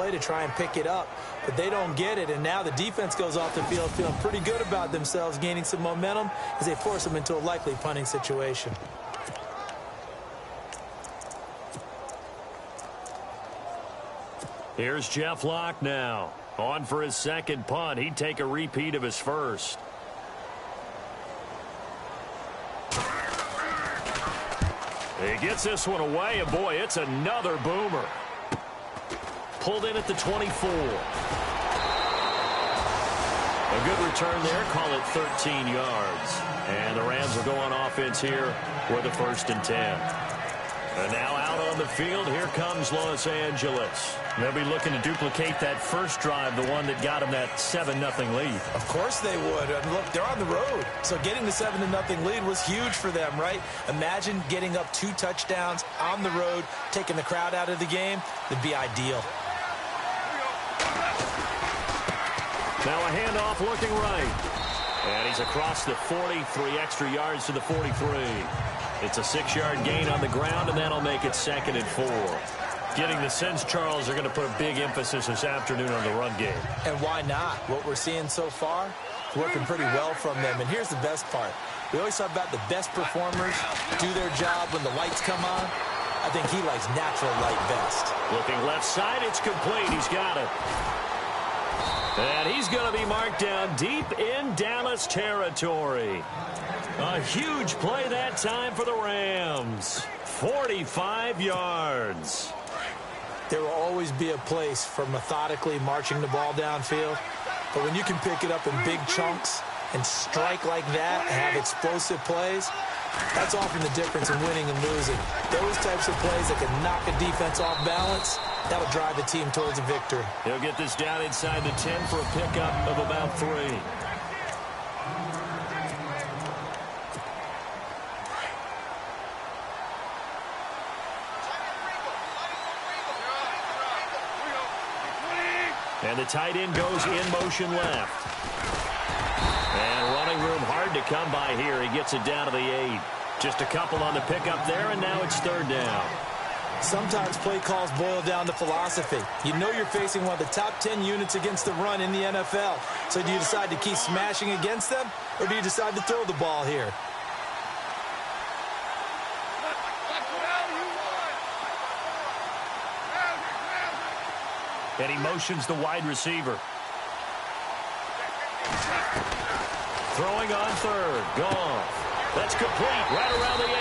play to try and pick it up, but they don't get it, and now the defense goes off the field feeling pretty good about themselves, gaining some momentum as they force them into a likely punting situation. Here's Jeff Locke now. On for his second punt. He'd take a repeat of his first. He gets this one away, and boy, it's another boomer. Pulled in at the 24. A good return there. Call it 13 yards. And the Rams will go on offense here with a 1st and 10. And now out on the field, here comes Los Angeles. They'll be looking to duplicate that first drive, the one that got them that 7-0 lead. Of course they would. And look, they're on the road. So getting the 7-0 lead was huge for them, right? Imagine getting up 2 touchdowns on the road, taking the crowd out of the game. It'd be ideal. Now a handoff looking right. And he's across the 40, 3 extra yards to the 43. It's a 6-yard gain on the ground, and that'll make it 2nd and 4. Getting the sense, Charles, they're going to put a big emphasis this afternoon on the run game. And why not? What we're seeing so far is working pretty well from them. And here's the best part. We always talk about the best performers do their job when the lights come on. I think he likes natural light best. Looking left side, it's complete. He's got it. And he's going to be marked down deep in Dallas territory. A huge play that time for the Rams. 45 yards. There will always be a place for methodically marching the ball downfield. But when you can pick it up in big chunks and strike like that and have explosive plays, that's often the difference in winning and losing. Those types of plays that can knock a defense off balance, that'll drive the team towards a victory. He'll get this down inside the 10 for a pickup of about 3. And the tight end goes in motion left. And running room hard to come by here. He gets it down to the 8. Just a couple on the pickup there, and now it's 3rd down. Sometimes play calls boil down to philosophy. You know you're facing one of the top 10 units against the run in the NFL. So do you decide to keep smashing against them, or do you decide to throw the ball here? And he motions the wide receiver. Throwing on 3rd. Goff. That's complete right around the 8.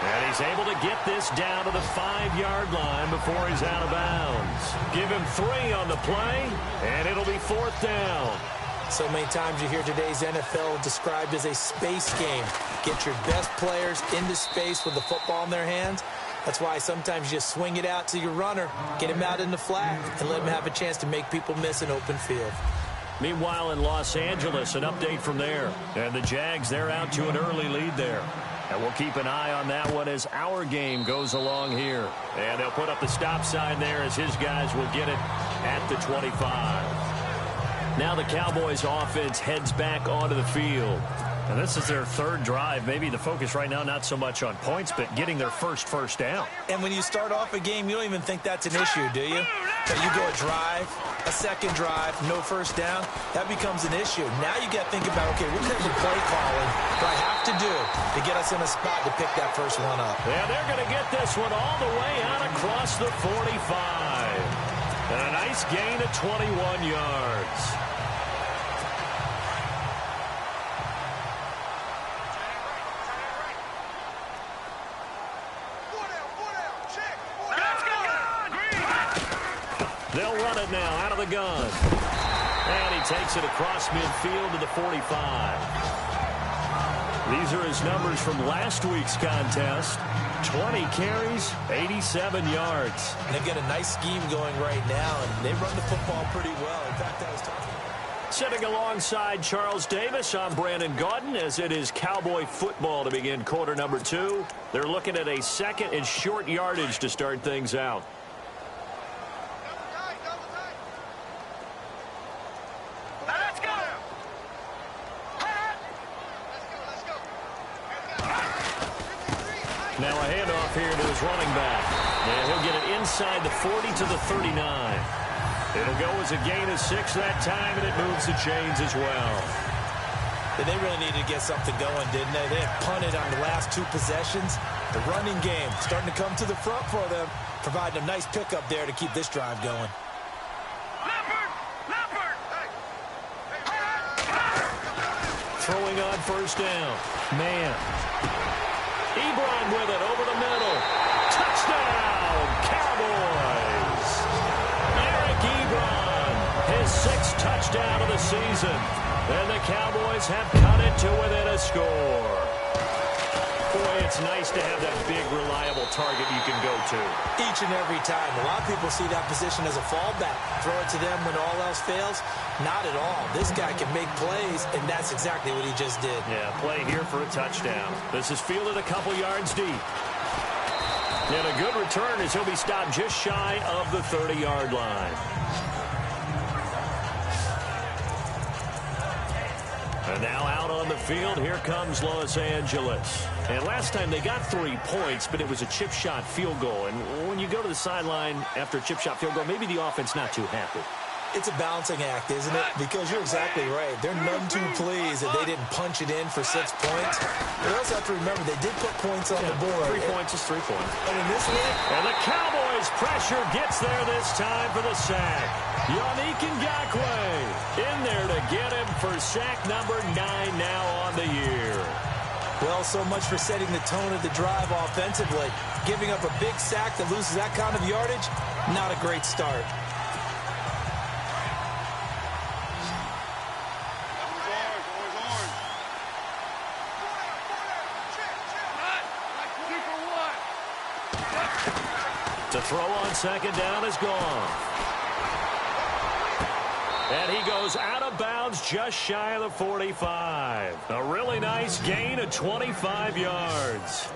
And he's able to get this down to the 5-yard line before he's out of bounds. Give him 3 on the play, and it'll be 4th down. So many times you hear today's NFL described as a space game. Get your best players into space with the football in their hands. That's why sometimes you just swing it out to your runner, get him out in the flat, and let him have a chance to make people miss an open field. Meanwhile, in Los Angeles, an update from there. And the Jags, they're out to an early lead there. And we'll keep an eye on that one as our game goes along here. And they'll put up the stop sign there as his guys will get it at the 25. Now the Cowboys offense heads back onto the field. And this is their 3rd drive. Maybe the focus right now not so much on points, but getting their first down. And when you start off a game, you don't even think that's an issue, do you? But you go a drive, a 2nd drive, no 1st down, that becomes an issue. Now you got to think about, okay, what type of play calling do I have to do to get us in a spot to pick that first one up? Yeah, they're going to get this one all the way out across the 45. And a nice gain of 21 yards. They'll run it now out of the gun. And he takes it across midfield to the 45. These are his numbers from last week's contest. 20 carries, 87 yards. They've got a nice scheme going right now, and they run the football pretty well. In fact, I was talking. Sitting alongside Charles Davis, I'm Brandon Gaudin, as it is Cowboy football to begin quarter number 2. They're looking at a 2nd and short yardage to start things out. Now a handoff here to his running back. And he'll get it inside the 40 to the 39. It'll go as a gain of 6 that time, and it moves the chains as well. And they really needed to get something going, didn't they? They had punted on the last 2 possessions. The running game starting to come to the front for them, providing a nice pickup there to keep this drive going. Throwing on first down. Man. Ebron with it over the middle. Touchdown, Cowboys. Eric Ebron, his 6th touchdown of the season. And the Cowboys have cut it to within a score. Boy, it's nice to have that big, reliable target you can go to. Each and every time. A lot of people see that position as a fallback. Throw it to them when all else fails. Not at all. This guy can make plays, and that's exactly what he just did. Yeah, play here for a touchdown. This is fielded a couple yards deep. And a good return as he'll be stopped just shy of the 30-yard line. And now out on the field, here comes Los Angeles. And last time they got 3 points, but it was a chip shot field goal. And when you go to the sideline after a chip shot field goal, maybe the offense not too happy. It's a balancing act, isn't it? Because you're exactly right. They're none too pleased that they didn't punch it in for 6 points. But also have to remember they did put points on the board. 3 points is 3 points. And in this one, and the Cowboys pressure gets there this time for the sack. Yannick Ngakoue in there to get him for sack number 9 now on the year. Well, so much for setting the tone of the drive offensively. Giving up a big sack that loses that kind of yardage, not a great start. The throw on second down is gone. And he goes out of bounds just shy of the 45. A really nice gain of 25 yards.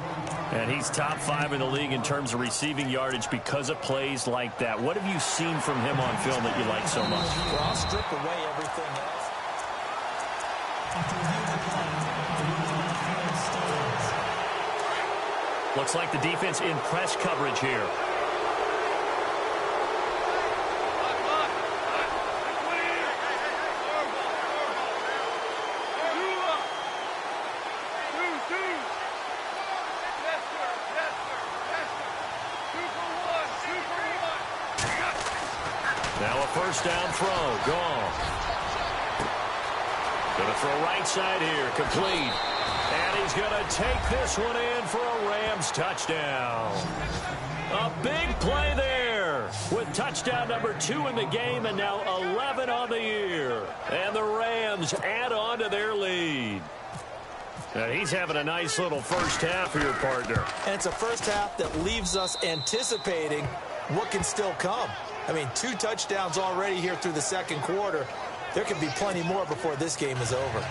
And he's top 5 in the league in terms of receiving yardage because of plays like that. What have you seen from him on film that you like so much? Well, I'll strip away everything else. Looks like the defense in press coverage here. Now a first down throw, gone. Gonna throw right side here, complete. And he's gonna take this one in for a Rams touchdown. A big play there with touchdown number 2 in the game and now 11 on the year. And the Rams add on to their lead. And he's having a nice little first half for your partner. And it's a first half that leaves us anticipating what can still come. I mean, 2 touchdowns already here through the second quarter. There could be plenty more before this game is over.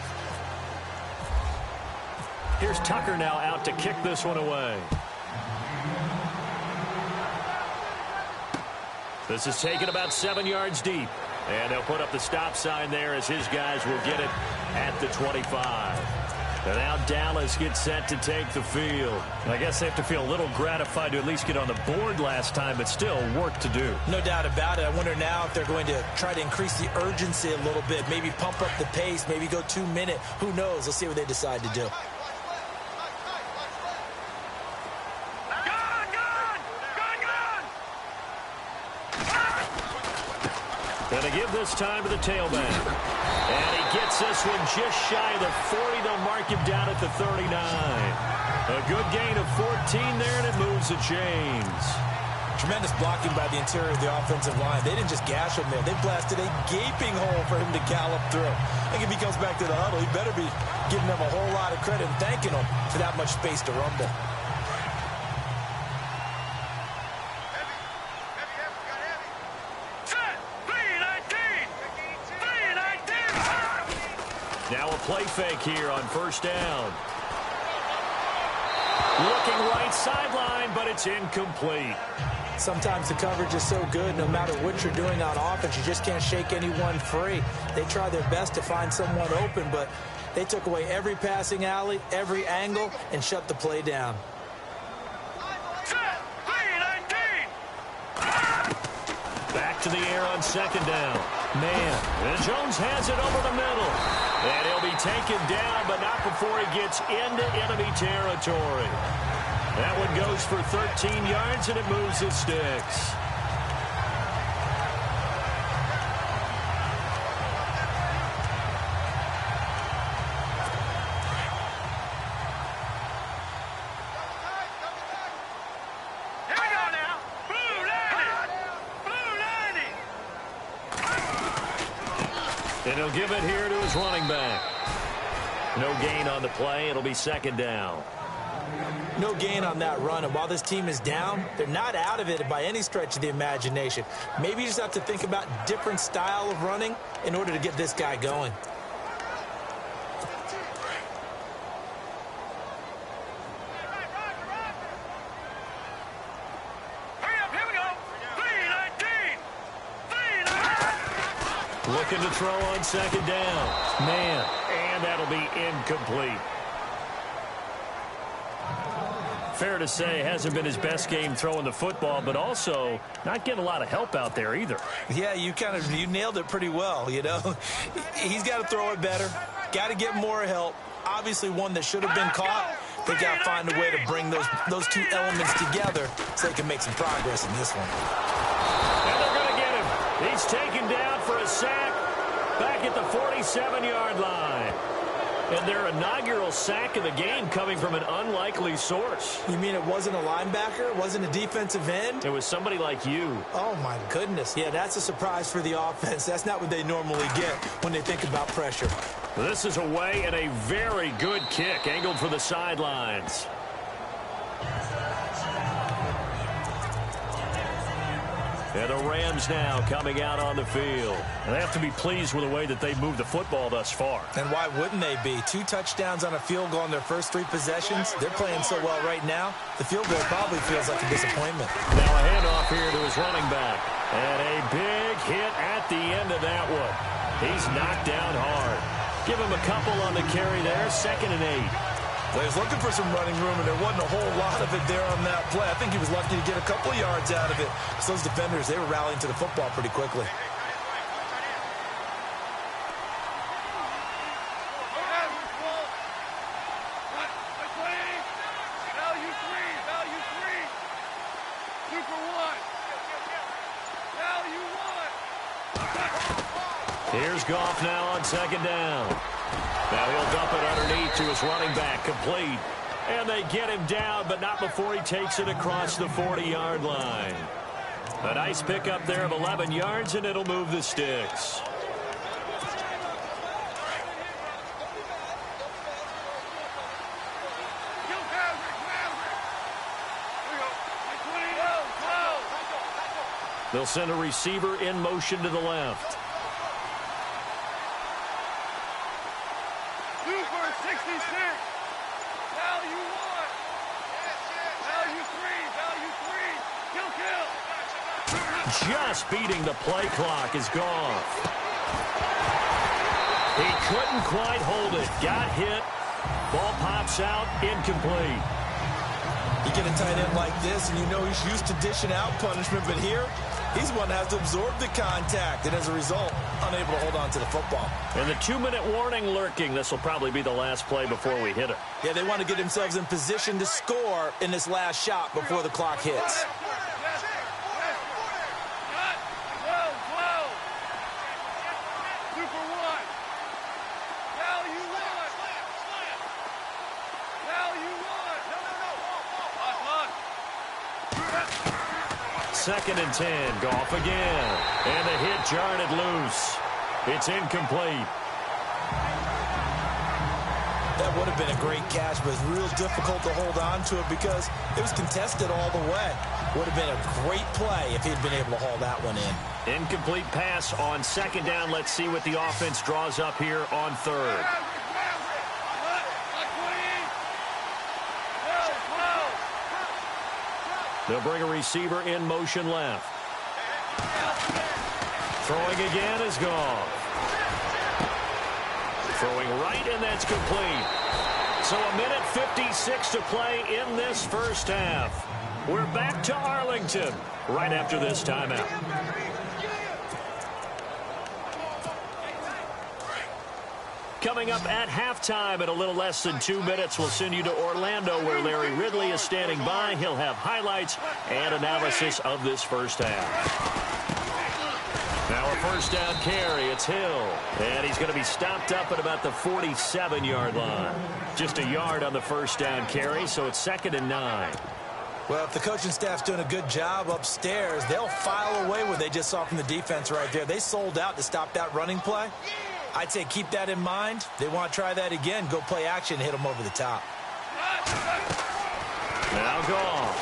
Here's Tucker now out to kick this one away. This is taken about 7 yards deep. And they'll put up the stop sign there as his guys will get it at the 25. And now Dallas gets set to take the field. I guess they have to feel a little gratified to at least get on the board last time, but still work to do. No doubt about it. I wonder now if they're going to try to increase the urgency a little bit, maybe pump up the pace, maybe go 2-minute. Who knows? Let's see what they decide to do. Gonna give this time to the tailback. And he gets this one just shy of the 40. They'll mark him down at the 39. A good gain of 14 there, and it moves the chains. Tremendous blocking by the interior of the offensive line. They didn't just gash him there. They blasted a gaping hole for him to gallop through. I think if he comes back to the huddle, he better be giving them a whole lot of credit and thanking them for that much space to rumble. Now a play fake here on first down. Looking right sideline, but it's incomplete. Sometimes the coverage is so good, no matter what you're doing on offense, you just can't shake anyone free. They try their best to find someone open, but they took away every passing alley, every angle, and shut the play down. Back to the air on second down. Man, and Jones has it over the middle. And he'll be taken down, but not before he gets into enemy territory. That one goes for 13 yards, and it moves the sticks. And he'll give it here to his running back. No gain on the play. It'll be second down. No gain on that run. And while this team is down, they're not out of it by any stretch of the imagination. Maybe you just have to think about different style of running in order to get this guy going. Looking to throw on second down. Man, and that'll be incomplete. Fair to say, hasn't been his best game throwing the football, but also not getting a lot of help out there either. Yeah, you nailed it pretty well, you know. He's got to throw it better. Got to get more help. Obviously one that should have been caught. They got to find a way to bring those two elements together so they can make some progress in this one. And they're going to get him. He's taken down for a sack back at the 47-yard line. And their inaugural sack of the game coming from an unlikely source. You mean it wasn't a linebacker? It wasn't a defensive end? It was somebody like you. Oh, my goodness. Yeah, that's a surprise for the offense. That's not what they normally get when they think about pressure. This is away and a very good kick angled for the sidelines. And the Rams now coming out on the field. And they have to be pleased with the way that they moved the football thus far. And why wouldn't they be? 2 touchdowns on a field goal in their first 3 possessions. They're playing so well right now, the field goal probably feels like a disappointment. Now a handoff here to his running back. And a big hit at the end of that one. He's knocked down hard. Give him a couple on the carry there, 2nd and 8. Well, he was looking for some running room, and there wasn't a whole lot of it there on that play. I think he was lucky to get a couple of yards out of it. So those defenders, they were rallying to the football pretty quickly. Here's Goff now on 2nd down. Now he'll dump it underneath to his running back, complete. And they get him down, but not before he takes it across the 40-yard line. A nice pickup there of 11 yards, and it'll move the sticks. They'll send a receiver in motion to the left. Just beating the play clock is gone. He couldn't quite hold it. Got hit. Ball pops out. Incomplete. You get a tight end like this, and you know he's used to dishing out punishment, but here, he's the one that has to absorb the contact, and as a result, unable to hold on to the football. And the 2-minute warning lurking. This will probably be the last play before we hit it. Yeah, they want to get themselves in position to score in this last shot before the clock hits. Second and 10. Goff again. And the hit jarred it loose. It's incomplete. That would have been a great catch, but it's real difficult to hold on to it because it was contested all the way. Would have been a great play if he'd been able to haul that one in. Incomplete pass on 2nd down. Let's see what the offense draws up here on 3rd. They'll bring a receiver in motion left. Throwing again is Goff. Throwing right, and that's complete. So 1:56 to play in this first half. We're back to Arlington right after this timeout. Coming up at halftime in a little less than 2 minutes, we'll send you to Orlando where Larry Ridley is standing by. He'll have highlights and analysis of this first half. Now a first down carry. It's Hill. And he's going to be stopped up at about the 47-yard line. Just a yard on the first down carry, so it's 2nd and 9. Well, if the coaching staff's doing a good job upstairs, they'll file away what they just saw from the defense right there. They sold out to stop that running play. I'd say keep that in mind. They want to try that again. Go play action, hit them over the top. Now Goff.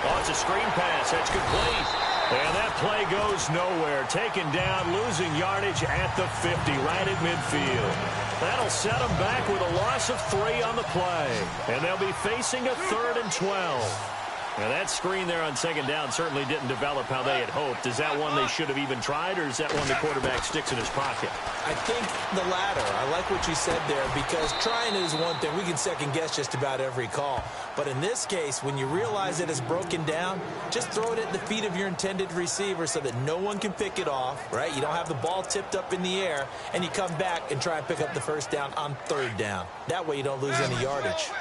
Oh, it's a screen pass. That's complete. And that play goes nowhere. Taken down, losing yardage at the 50, right at midfield. That'll set them back with a loss of 3 on the play. And they'll be facing a 3rd and 12. Now, that screen there on 2nd down certainly didn't develop how they had hoped. Is that one they should have even tried, or is that one the quarterback sticks in his pocket? I think the latter. I like what you said there, because trying it is one thing. We can second-guess just about every call. But in this case, when you realize that it's broken down, just throw it at the feet of your intended receiver so that no one can pick it off, right? You don't have the ball tipped up in the air, and you come back and try and pick up the first down on 3rd down. That way you don't lose any yardage.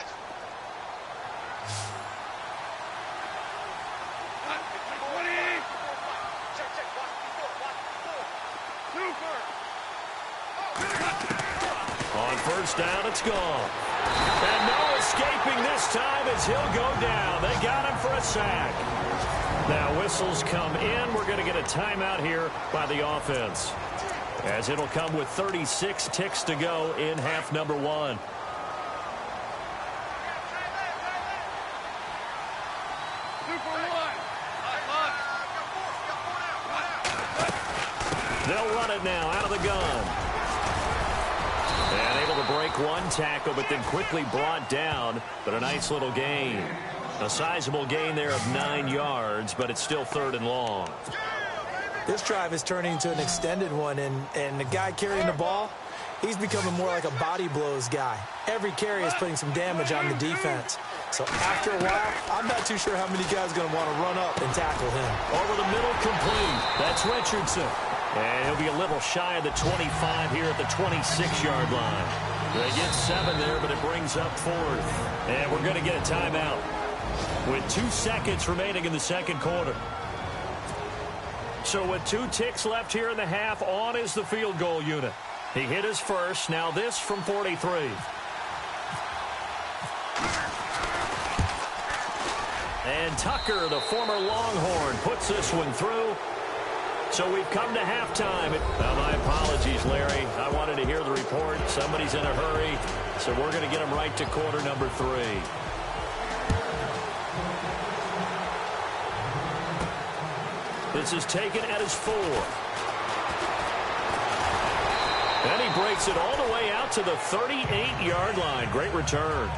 On first down, it's gone. And no escaping this time as he'll go down. They got him for a sack. Now whistles come in. We're going to get a timeout here by the offense, as it'll come with 36 ticks to go in half number 1. They'll run it now out of the gun. And able to break one tackle, but then quickly brought down. But a nice little gain. A sizable gain there of 9 yards, but it's still 3rd and long. This drive is turning into an extended one, and the guy carrying the ball, he's becoming more like a body blows guy. Every carry is putting some damage on the defense. So after a while, I'm not too sure how many guys are going to want to run up and tackle him. Over the middle, complete. That's Richardson. And he'll be a little shy of the 25 here at the 26-yard line. They get 7 there, but it brings up 4th. And we're going to get a timeout with 2 seconds remaining in the second quarter. So with 2 ticks left here in the half, on is the field goal unit. He hit his first. Now this from 43. And Tucker, the former Longhorn, puts this one through. So we've come to halftime. Now, my apologies, Larry. I wanted to hear the report. Somebody's in a hurry. So we're going to get him right to quarter number 3. This is taken at his 4. And he breaks it all the way out to the 38-yard line. Great return.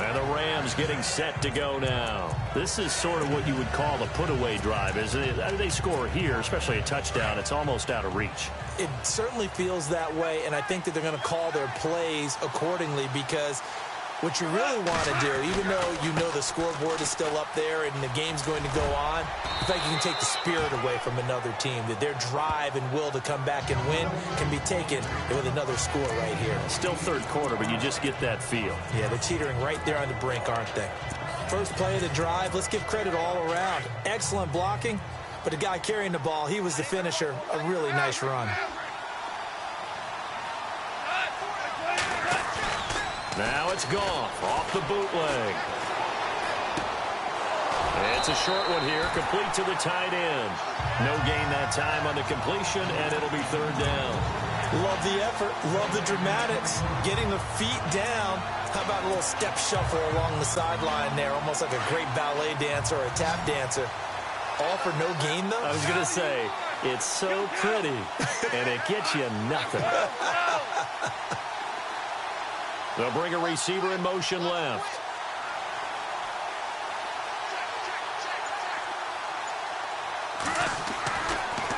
And the Rams getting set to go now. This is sort of what you would call a put-away drive, isn't it? They score here, especially a touchdown. It's almost out of reach. It certainly feels that way, and I think that they're going to call their plays accordingly, because what you really want to do, even though you know the scoreboard is still up there and the game's going to go on, I think you can take the spirit away from another team, that their drive and will to come back and win can be taken with another score right here. Still third quarter, but you just get that feel. Yeah, they're teetering right there on the brink, aren't they? First play of the drive, let's give credit all around. Excellent blocking, but the guy carrying the ball, he was the finisher. A really nice run. Now it's Goff off the bootleg. It's a short one here, complete to the tight end. No gain that time on the completion, and it'll be 3rd down. Love the effort, love the dramatics, getting the feet down. How about a little step shuffle along the sideline there, almost like a great ballet dancer or a tap dancer. All for no gain, though? I was going to say, it's so pretty, and it gets you nothing. They'll bring a receiver in motion left.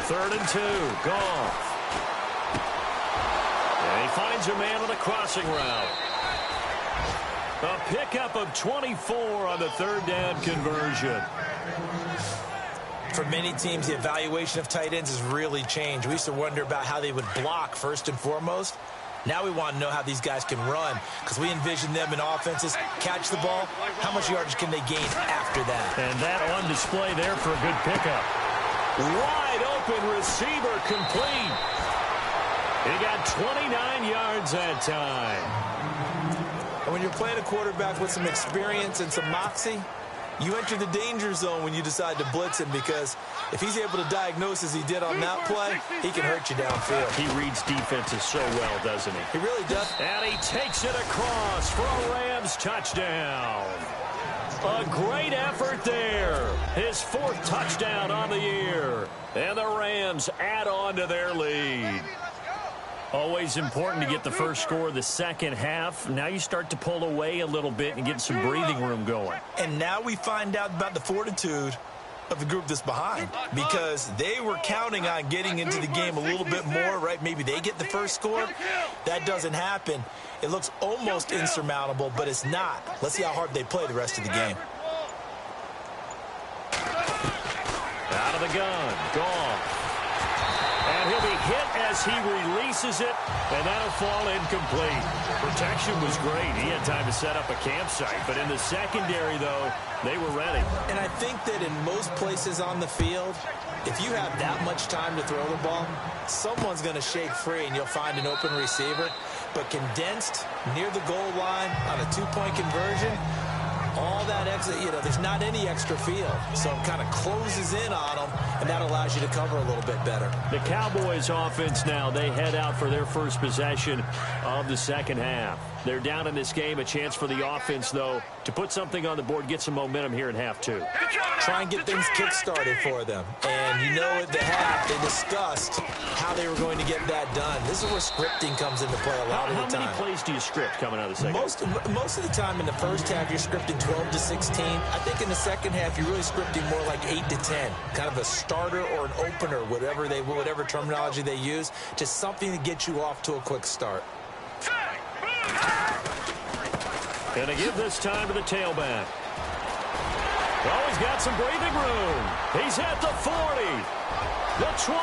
Third and 2, Goff. And he finds a man on a crossing route. A pickup of 24 on the 3rd down conversion. For many teams, the evaluation of tight ends has really changed. We used to wonder about how they would block first and foremost. Now we want to know how these guys can run, because we envision them in offenses catch the ball. How much yardage can they gain after that? And that on display there for a good pickup. Wide open receiver complete. He got 29 yards that time. And when you're playing a quarterback with some experience and some moxie, you enter the danger zone when you decide to blitz him, because if he's able to diagnose as he did on that play, he can hurt you downfield. He reads defenses so well, doesn't he? He really does. And he takes it across for a Rams touchdown. A great effort there. His 4th touchdown on the year. And the Rams add on to their lead. Always important to get the first score of the second half. Now you start to pull away a little bit and get some breathing room going. And now we find out about the fortitude of the group that's behind, because they were counting on getting into the game a little bit more, right? Maybe they get the first score. That doesn't happen. It looks almost insurmountable, but it's not. Let's see how hard they play the rest of the game. Out of the gun. Gone. And he'll be hit as he releases it, and that'll fall incomplete. Protection was great. He had time to set up a campsite, but in the secondary, though, they were ready. And I think that in most places on the field, if you have that much time to throw the ball, someone's going to shake free and you'll find an open receiver. But condensed near the goal line on a 2-point conversion, all that exit, there's not any extra field. So it kind of closes in on them, and that allows you to cover a little bit better. The Cowboys offense now, they head out for their first possession of the second half. They're down in this game. A chance for the offense, though, to put something on the board, get some momentum here in half 2. Try and get things kick-started for them. And at the half, they discussed how they were going to get that done. This is where scripting comes into play a lot of the time. How many plays do you script coming out of the second? Most of the time in the first half, you're scripting 12 to 16. I think in the second half, you're really scripting more like 8 to 10. Kind of a starter or an opener, whatever terminology they use. Just something to get you off to a quick start. Going to give this time to the tailback. Oh, he's got some breathing room. He's at the 40, the 20,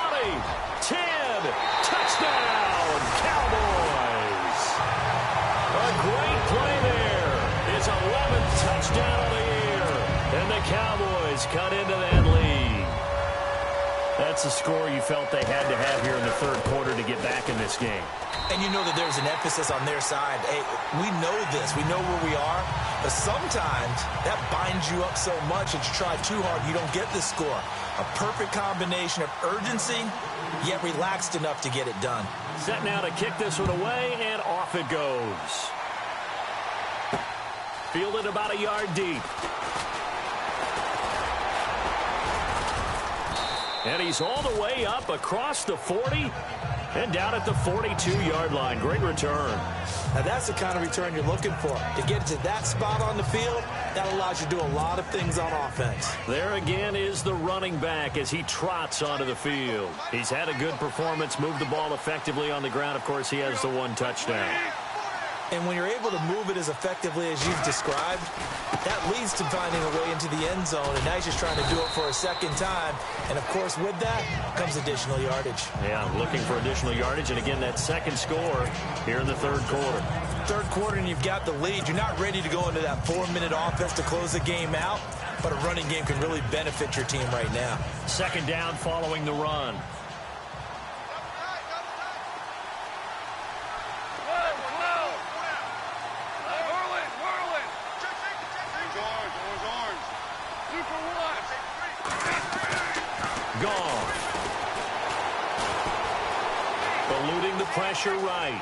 10. Touchdown, Cowboys. A great play there. His 11th touchdown of the year. And the Cowboys cut into that lead. That's a score you felt they had to have here in the third quarter to get back in this game. And you know that there's an emphasis on their side. Hey, we know this. We know where we are. But sometimes that binds you up so much that you try too hard, you don't get the score. A perfect combination of urgency, yet relaxed enough to get it done. Set now to kick this one away, and off it goes. Fielded about a yard deep. And he's all the way up across the 40 and down at the 42-yard line. Great return. Now that's the kind of return you're looking for. To get to that spot on the field, that allows you to do a lot of things on offense. There again is the running back as he trots onto the field. He's had a good performance, moved the ball effectively on the ground. Of course, he has the 1 touchdown. And when you're able to move it as effectively as you've described, that leads to finding a way into the end zone. And now he's just trying to do it for a second time. And, of course, with that comes additional yardage. Yeah, looking for additional yardage. And, again, that second score here in the third quarter. Third quarter, and you've got the lead. You're not ready to go into that 4-minute offense to close the game out. But a running game can really benefit your team right now. Second down following the run. Gone. Eluding the pressure right.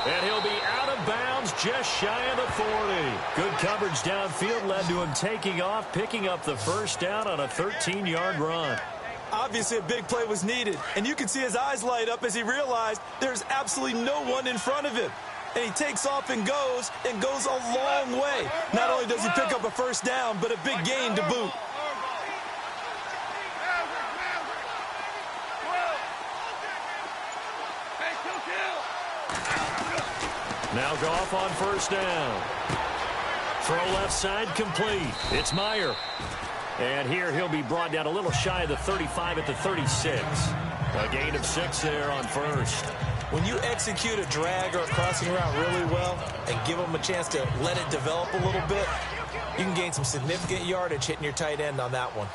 And he'll be out of bounds just shy of the 40. Good coverage downfield led to him taking off, picking up the first down on a 13-yard run. Obviously, a big play was needed, and you can see his eyes light up as he realized there's absolutely no one in front of him. And he takes off and goes a long way. Not only does he pick up a first down, but a big gain to boot. Now Goff on first down. Throw left side complete. It's Meyer. And here he'll be brought down a little shy of the 35 at the 36. A gain of 6 there on first. When you execute a drag or a crossing route really well and give them a chance to let it develop a little bit, you can gain some significant yardage hitting your tight end on that one.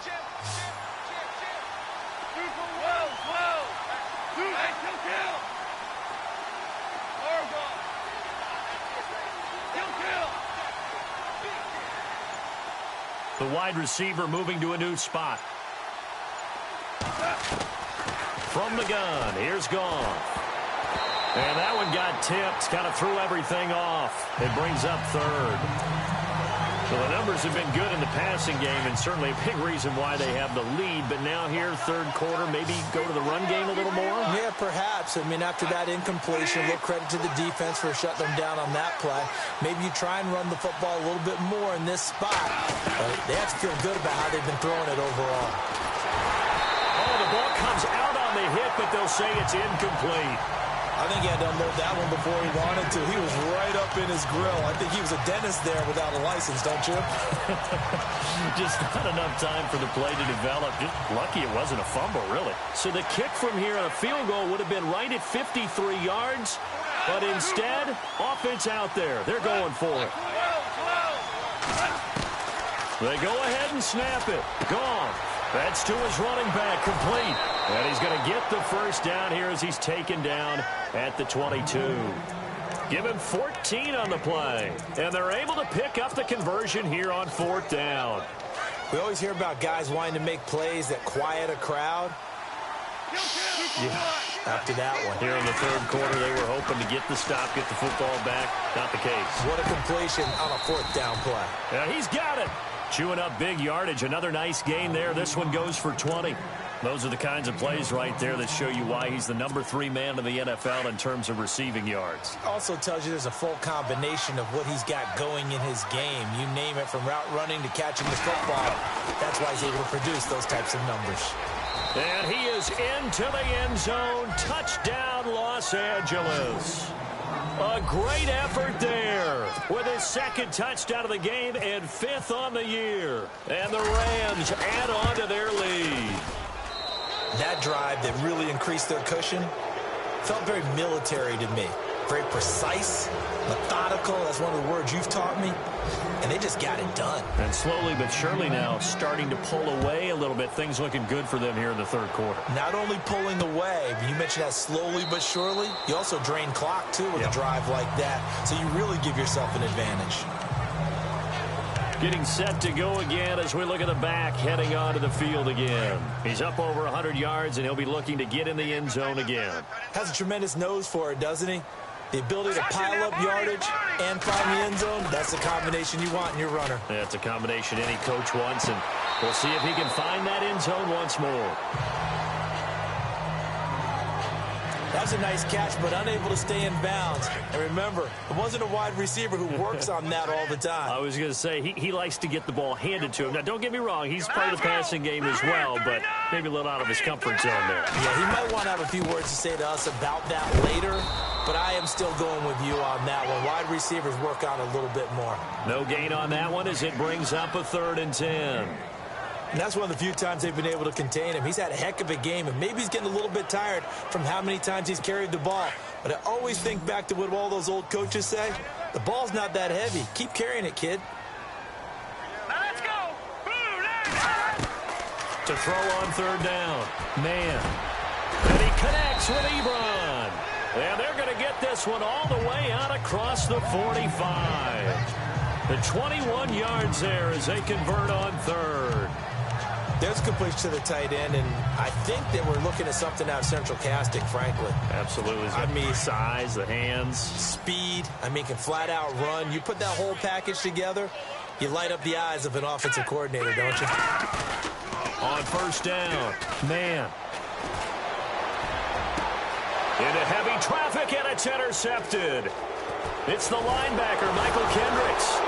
The wide receiver moving to a new spot. From the gun, here's Goff. And that one got tipped, kind of threw everything off. It brings up third. So the numbers have been good in the passing game, and certainly a big reason why they have the lead. But now here, third quarter, maybe go to the run game a little more? Yeah, perhaps. I mean, after that incompletion, a little credit to the defense for shutting them down on that play. Maybe you try and run the football a little bit more in this spot. They have to feel good about how they've been throwing it overall. Oh, the ball comes out on the hit, but they'll say it's incomplete. I think he had to unload that one before he wanted to. He was right up in his grill. I think he was a dentist there without a license, don't you? Just not enough time for the play to develop. Just lucky it wasn't a fumble, really. So the kick from here on a field goal would have been right at 53 yards. But instead, offense out there. They're going for it. They go ahead and snap it. Gone. That's to his running back, complete. And he's going to get the first down here as he's taken down at the 22. Give him 14 on the play. And they're able to pick up the conversion here on fourth down. We always hear about guys wanting to make plays that quiet a crowd. Yeah, after that one. Here in the third quarter, they were hoping to get the stop, get the football back. Not the case. What a completion on a fourth down play. Yeah, he's got it. Chewing up big yardage. Another nice gain there. This one goes for 20. Those are the kinds of plays right there that show you why he's the number 3 man in the NFL in terms of receiving yards. Also tells you there's a full combination of what he's got going in his game. You name it, from route running to catching the football. That's why he's able to produce those types of numbers. And he is into the end zone. Touchdown, Los Angeles. A great effort there with his second touchdown of the game and 5th on the year. And the Rams add on to their lead. That drive that really increased their cushion felt very military to me. Very precise, methodical. That's one of the words you've taught me. And they just got it done. And slowly but surely now starting to pull away a little bit. Things looking good for them here in the third quarter. Not only pulling away, but you mentioned that slowly but surely. You also drain clock, too, with a drive like that. So you really give yourself an advantage. Getting set to go again as we look at the back, heading onto the field again. He's up over 100 yards, and he'll be looking to get in the end zone again. Has a tremendous nose for it, doesn't he? The ability to pile up yardage and find the end zone, that's the combination you want in your runner. That's a combination any coach wants, and we'll see if he can find that end zone once more. That's a nice catch, but unable to stay in bounds. And remember, it wasn't a wide receiver who works on that all the time. I was going to say, he likes to get the ball handed to him. Now, don't get me wrong, he's part of the passing game as well, but maybe a little out of his comfort zone there. Yeah, he might want to have a few words to say to us about that later, but I am still going with you on that one. Wide receivers work on a little bit more. No gain on that one as it brings up a 3rd and 10. And that's one of the few times they've been able to contain him. He's had a heck of a game, and maybe he's getting a little bit tired from how many times he's carried the ball. But I always think back to what all those old coaches say. The ball's not that heavy. Keep carrying it, kid. Now let's go. To throw on 3rd down. Man. And he connects with Ebron. And they're going to get this one all the way out across the 45. The 21 yards there as they convert on 3rd. There's completion to the tight end, and I think that we're looking at something out of central casting, frankly. Absolutely. I mean, size, the hands. Speed. I mean, can flat out run. You put that whole package together, you light up the eyes of an offensive coordinator, don't you? On 1st down, man. Into heavy traffic, and it's intercepted. It's the linebacker, Michael Kendricks.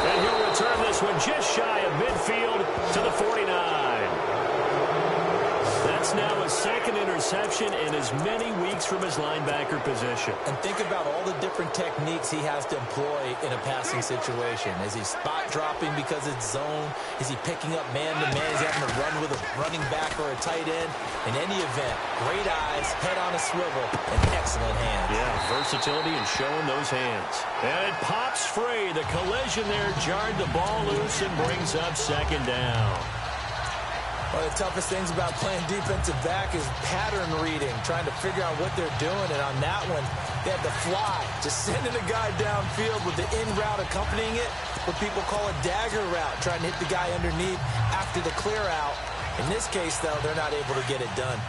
And he'll return this one just shy of midfield to the 49. That's now his 2nd interception and his misses many weeks from his linebacker position. And think about all the different techniques he has to employ in a passing situation. Is he spot dropping because it's zone? Is he picking up man-to-man? Is he having to run with a running back or a tight end? In any event, great eyes, head on a swivel, and excellent hands. Yeah, versatility and showing those hands. And it pops free. The collision there jarred the ball loose and brings up second down. One of the toughest things about playing defensive back is pattern reading, trying to figure out what they're doing. And on that one, they had to fly, just sending a guy downfield with the in route accompanying it, what people call a dagger route, trying to hit the guy underneath after the clear out. In this case, though, they're not able to get it done.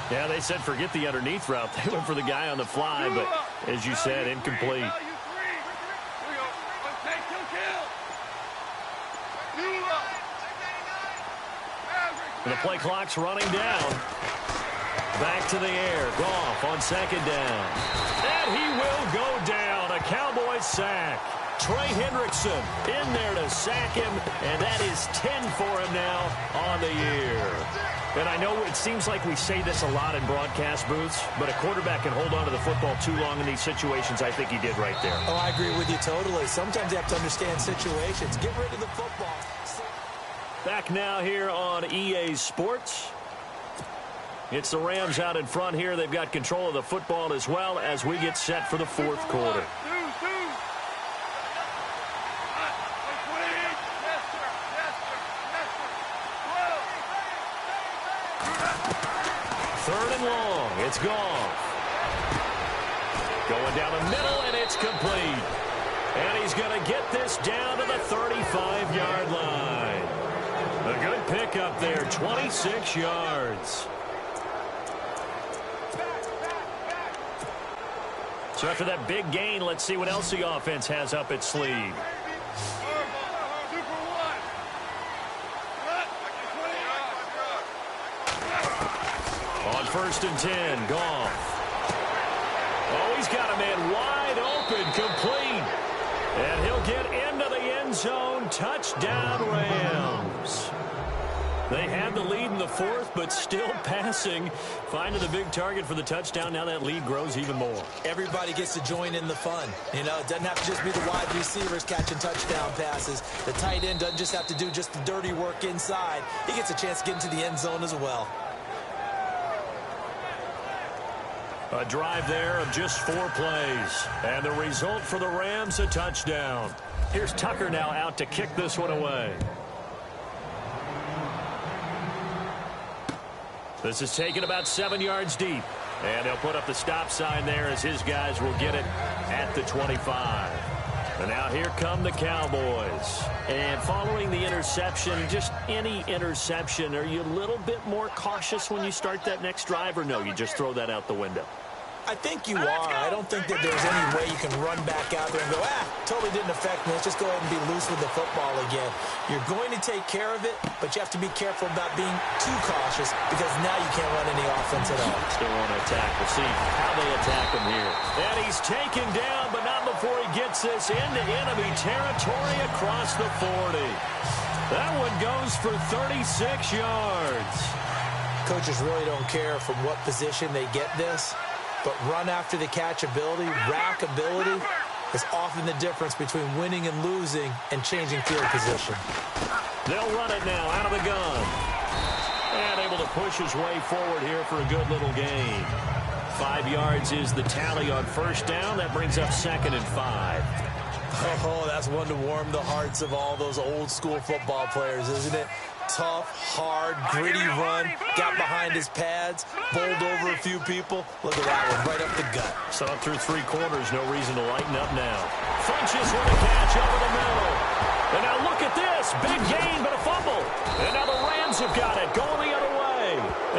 Yeah, they said forget the underneath route. They went for the guy on the fly, but as you said, incomplete. The play clock's running down. Back to the air. Goff on second down. And he will go down. A Cowboys sack. Trey Hendrickson in there to sack him, and that is 10 for him now on the year. And I know it seems like we say this a lot in broadcast booths, but a quarterback can hold on to the football too long in these situations. I think he did right there. Oh, I agree with you totally. Sometimes you have to understand situations. Get rid of the football. Back now here on EA Sports. It's the Rams out in front here. They've got control of the football as well as we get set for the fourth quarter. Third and long. It's gone. Going down the middle, and it's complete. And he's going to get this down to the 35-yard line. A good pickup there, 26 yards. So after that big gain, let's see what else the offense has up its sleeve. On 1st and 10, Goff. Oh, he's got a man wide open, complete. And he'll get into the end zone. Touchdown, Rams. They had the lead in the fourth, but still passing. Finding the big target for the touchdown. Now that lead grows even more. Everybody gets to join in the fun. You know, it doesn't have to just be the wide receivers catching touchdown passes. The tight end doesn't just have to do just the dirty work inside. He gets a chance to get into the end zone as well. A drive there of just 4 plays. And the result for the Rams, a touchdown. Here's Tucker now out to kick this one away. This is taken about 7 yards deep. And they'll put up the stop sign there as his guys will get it at the 25. And now here come the Cowboys. And following the interception, just any interception, are you a little bit more cautious when you start that next drive, or no, you just throw that out the window? I think you are. I don't think that there's any way you can run back out there and go, totally didn't affect me. Let's just go ahead and be loose with the football again. You're going to take care of it, but you have to be careful about being too cautious because now you can't run any offense at all. Still want to attack. We'll see how they attack him here. And he's taken down, but not before he gets this into enemy territory across the 40. That one goes for 36 yards. Coaches really don't care from what position they get this. But run after the catch ability, rack ability is often the difference between winning and losing and changing field position. They'll run it now out of the gun. And able to push his way forward here for a good little gain. 5 yards is the tally on first down. That brings up 2nd and 5. Oh, that's one to warm the hearts of all those old school football players, isn't it? Tough, hard, gritty run, got behind his pads, bowled over a few people. Look at that one, right up the gut. So through 3 quarters, no reason to lighten up now. Funches with a catch over the middle. And now look at this, big gain but a fumble. And now the Rams have got it, going the other way.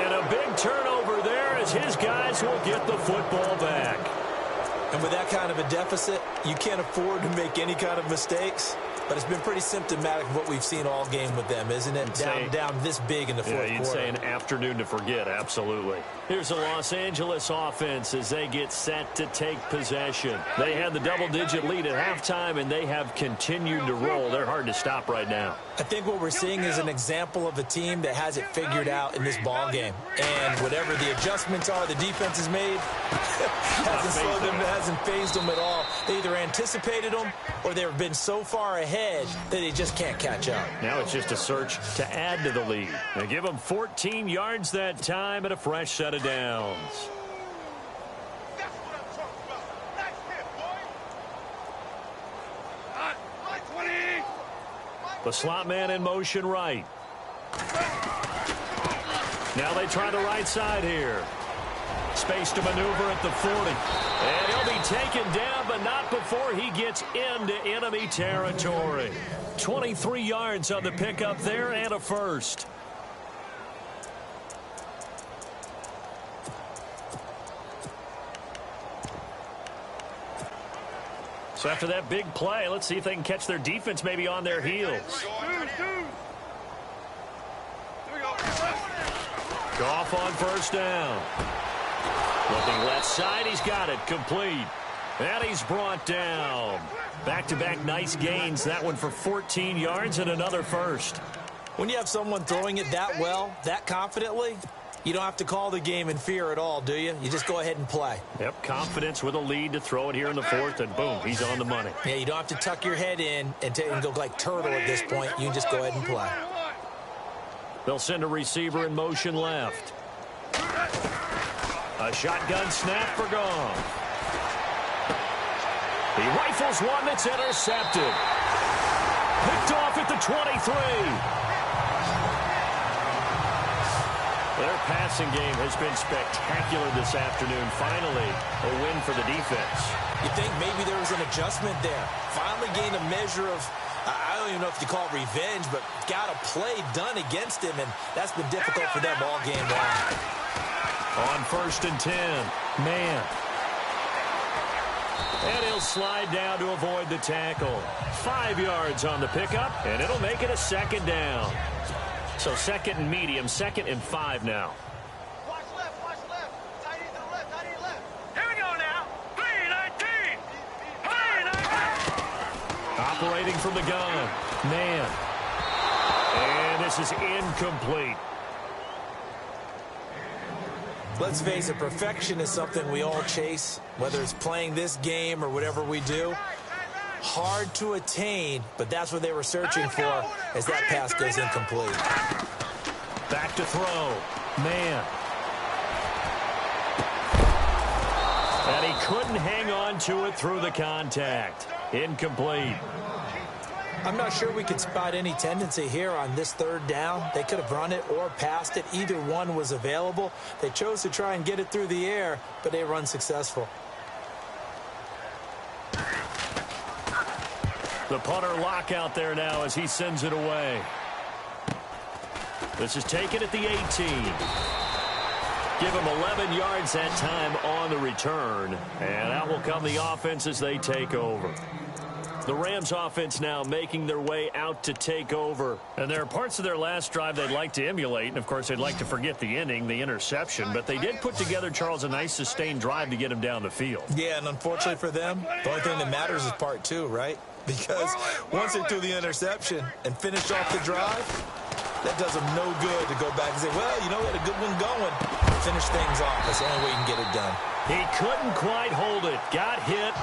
And a big turnover there as his guys will get the football back. And with that kind of a deficit, you can't afford to make any kind of mistakes. But it's been pretty symptomatic of what we've seen all game with them, isn't it? Down this big in the fourth quarter. You'd say an afternoon to forget, absolutely. Here's the Los Angeles offense as they get set to take possession. They had the double-digit lead at halftime, and they have continued to roll. They're hard to stop right now. I think what we're seeing is an example of a team that has it figured out in this ball game. And whatever the adjustments are the defense has made, hasn't fazed them at all. They either anticipated them or they've been so far ahead that they just can't catch up. Now it's just a search to add to the lead. They give them 14 yards that time and a fresh set of downs. The slot man in motion right. Now they try the right side here. Space to maneuver at the 40. And he'll be taken down, but not before he gets into enemy territory. 23 yards on the pickup there and a first. So after that big play, let's see if they can catch their defense maybe on their heels. Goff on first down. Looking left side, he's got it, complete. And he's brought down. Back-to-back nice gains, that one for 14 yards and another first. When you have someone throwing it that well, that confidently, you don't have to call the game in fear at all, do you? You just go ahead and play. Yep, confidence with a lead to throw it here in the fourth, and boom, he's on the money. Yeah, you don't have to tuck your head in and go like turtle at this point. You can just go ahead and play. They'll send a receiver in motion left. A shotgun snap for Goff. He rifles one that's intercepted. Picked off at the 23. Their passing game has been spectacular this afternoon. Finally, a win for the defense. You think maybe there was an adjustment there. Finally gained a measure of, I don't even know if you call it revenge, but got a play done against him, and that's been difficult for them all game long. On 1st and 10, man. And he'll slide down to avoid the tackle. 5 yards on the pickup, and it'll make it a second down. So 2nd and medium, 2nd and 5 now. Watch left, watch left. Tight end to the left, tight end left. Here we go now. 3-19. 3-19. Operating from the gun. Man. And this is incomplete. Let's face it, perfection is something we all chase, whether it's playing this game or whatever we do. Hard to attain, but that's what they were searching for as that pass goes incomplete. Back to throw. Man. And he couldn't hang on to it through the contact. Incomplete. I'm not sure we could spot any tendency here on this 3rd down. They could have run it or passed it. Either one was available. They chose to try and get it through the air, but they were unsuccessful. The punter lock out there now as he sends it away. This is taken at the 18. Give him 11 yards that time on the return. And out will come the offense as they take over. The Rams offense now making their way out to take over. And there are parts of their last drive they'd like to emulate. And, of course, they'd like to forget the inning, the interception. But they did put together, Charles, a nice sustained drive to get him down the field. Yeah, and unfortunately for them, the only thing that matters is part 2, right? Because once they threw the interception and finished off the drive, that does them no good to go back and say, well, you know, we had a good one going. Finish things off. That's the only way you can get it done. He couldn't quite hold it. Got hit.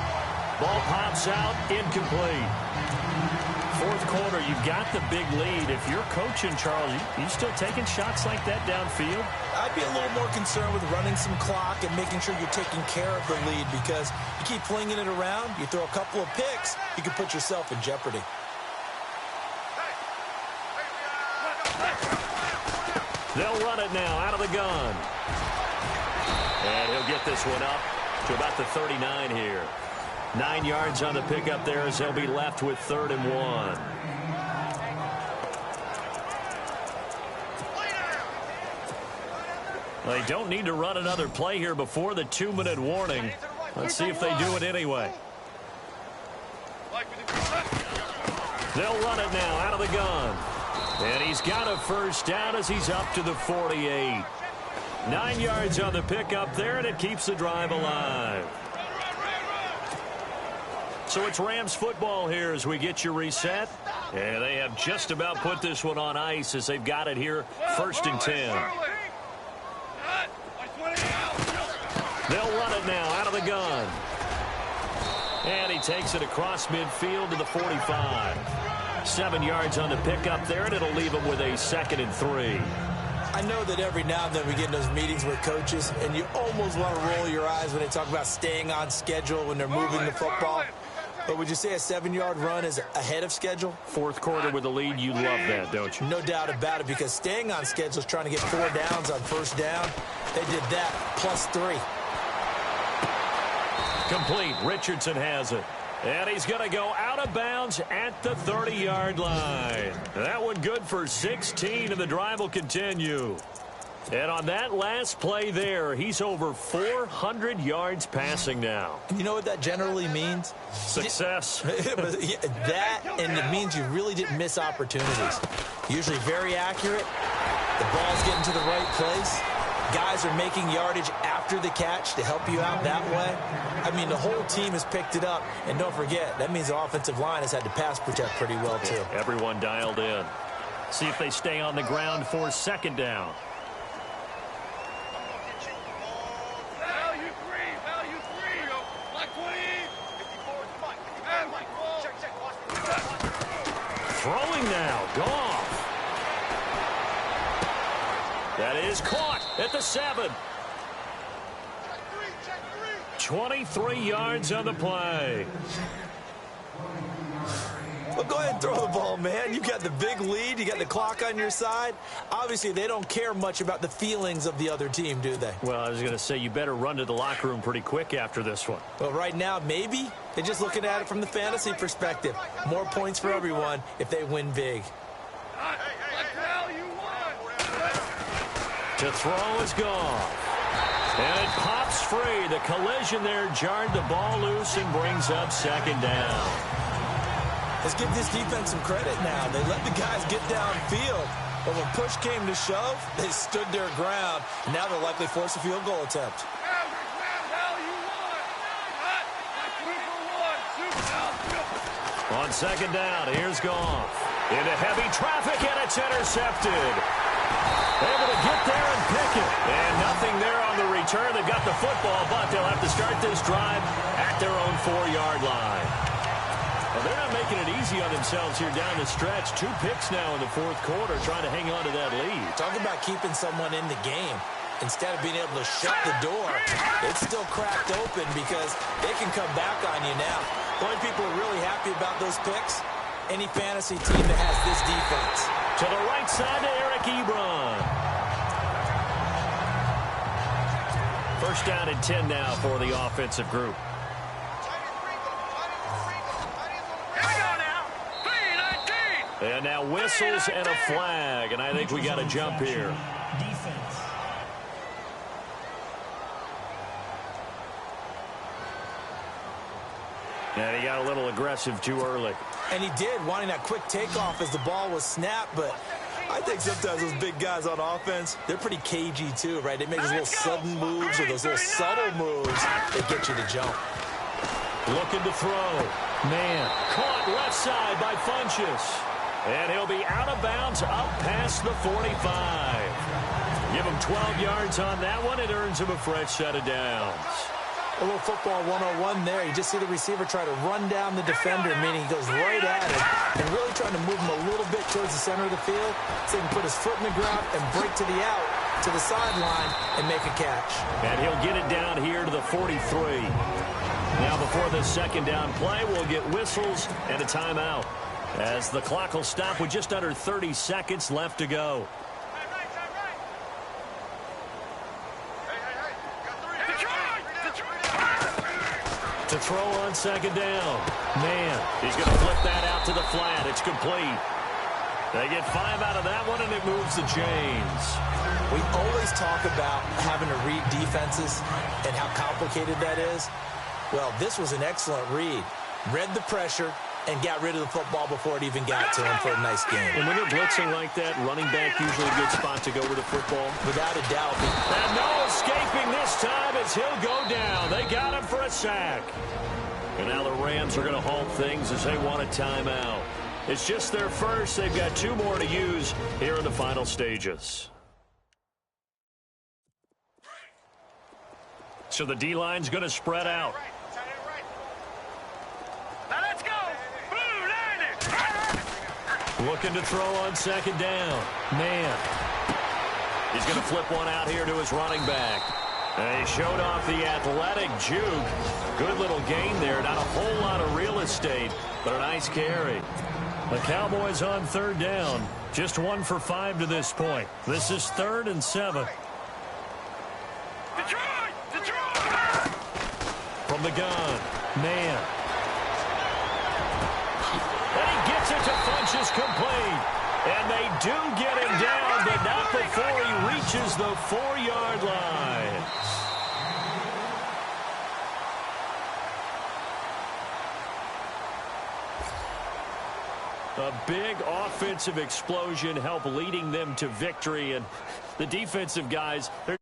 Ball pops out. Incomplete. 4th quarter, you've got the big lead. If you're coaching, Charles, you still taking shots like that downfield? I'd be a little more concerned with running some clock and making sure you're taking care of the lead, because you keep flinging it around, you throw a couple of picks, you can put yourself in jeopardy. They'll run it now out of the gun. And he'll get this one up to about the 39 here. 9 yards on the pickup there as they'll be left with 3rd and 1. They don't need to run another play here before the 2-minute warning. Let's see if they do it anyway. They'll run it now out of the gun. And he's got a first down as he's up to the 48. 9 yards on the pickup there, and it keeps the drive alive. So it's Rams football here as we get you reset. And they have just about put this one on ice as they've got it here, 1st and 10. They'll run it now out of the gun. And he takes it across midfield to the 45. 7 yards on the pickup there, and it'll leave him with a 2nd and 3. I know that every now and then we get in those meetings with coaches, and you almost want to roll your eyes when they talk about staying on schedule when they're moving the football. But would you say a 7-yard run is ahead of schedule? 4th quarter with the lead, you love that, don't you? No doubt about it, because staying on schedule is trying to get 4 downs on 1st down. They did that, +3. Complete. Richardson has it. And he's going to go out of bounds at the 30-yard line. That one good for 16, and the drive will continue. And on that last play there, he's over 400 yards passing now. You know what that generally means? Success. That, and it means you really didn't miss opportunities. Usually very accurate. The ball's getting to the right place. Guys are making yardage after the catch to help you out that way. I mean, the whole team has picked it up. And don't forget, that means the offensive line has had to pass protect pretty well, too. Yeah, everyone dialed in. See if they stay on the ground for 2nd down. Throwing now, Goff. That is caught at the 7. 23 yards on the play. Well, go ahead and throw the ball, man. You got the big lead. You got the clock on your side. Obviously, they don't care much about the feelings of the other team, do they? Well, I was going to say, you better run to the locker room pretty quick after this one. Well, right now, maybe. They're just looking at it from the fantasy perspective. More points for everyone if they win big. To throw is gone. And it pops free. The collision there jarred the ball loose and brings up 2nd down. Let's give this defense some credit now. They let the guys get downfield. But when push came to shove, they stood their ground. And now they'll likely force a field goal attempt. On 2nd down, here's Goff. Into heavy traffic, and it's intercepted. Able to get there and pick it. And nothing there on the return. They've got the football, but they'll have to start this drive at their own 4-yard line. Well, they're not making it easy on themselves here down the stretch. 2 picks now in the 4th quarter, trying to hang on to that lead. Talk about keeping someone in the game. Instead of being able to shut the door, it's still cracked open because they can come back on you now. The only people who are really happy about those picks, any fantasy team that has this defense. To the right side to Eric Ebron. 1st down and 10 now for the offensive group. And now whistles and a flag, and I think we got a jump here. And he got a little aggressive too early. And he did, wanting that quick takeoff as the ball was snapped, but I think sometimes those big guys on offense, they're pretty cagey too, right? They make those little sudden moves or those little subtle moves that get you to jump. Looking to throw. Man, caught left side by Funchess. And he'll be out of bounds up past the 45. Give him 12 yards on that one. It earns him a fresh set of downs. A little football 101 there. You just see the receiver try to run down the defender, meaning he goes right at it and really trying to move him a little bit towards the center of the field so he can put his foot in the ground and break to the out, to the sideline, and make a catch. And he'll get it down here to the 43. Now before the 2nd down play, we'll get whistles and a timeout, as the clock will stop with just under 30 seconds left to go. To throw on 2nd down. Man, he's going to flip that out to the flat. It's complete. They get 5 out of that one, and it moves the chains. We always talk about having to read defenses and how complicated that is. Well, this was an excellent read. Read the pressure and got rid of the football before it even got to him for a nice game. And when you're blitzing like that, running back usually a good spot to go with the football. Without a doubt. And no escaping this time as he'll go down. They got him for a sack. And now the Rams are going to halt things as they want a timeout. It's just their first. They've got 2 more to use here in the final stages. So the D-line's going to spread out. Now let's go. Looking to throw on second down. Man. He's going to flip one out here to his running back. And he showed off the athletic juke. Good little gain there. Not a whole lot of real estate, but a nice carry. The Cowboys on third down. Just 1 for 5 to this point. This is 3rd and 7. Detroit! Detroit! From the gun. Man. And he gets it to Funchess complete. And they do get him down, but not before he reaches the 4-yard line. A big offensive explosion helped leading them to victory, and the defensive guys, they're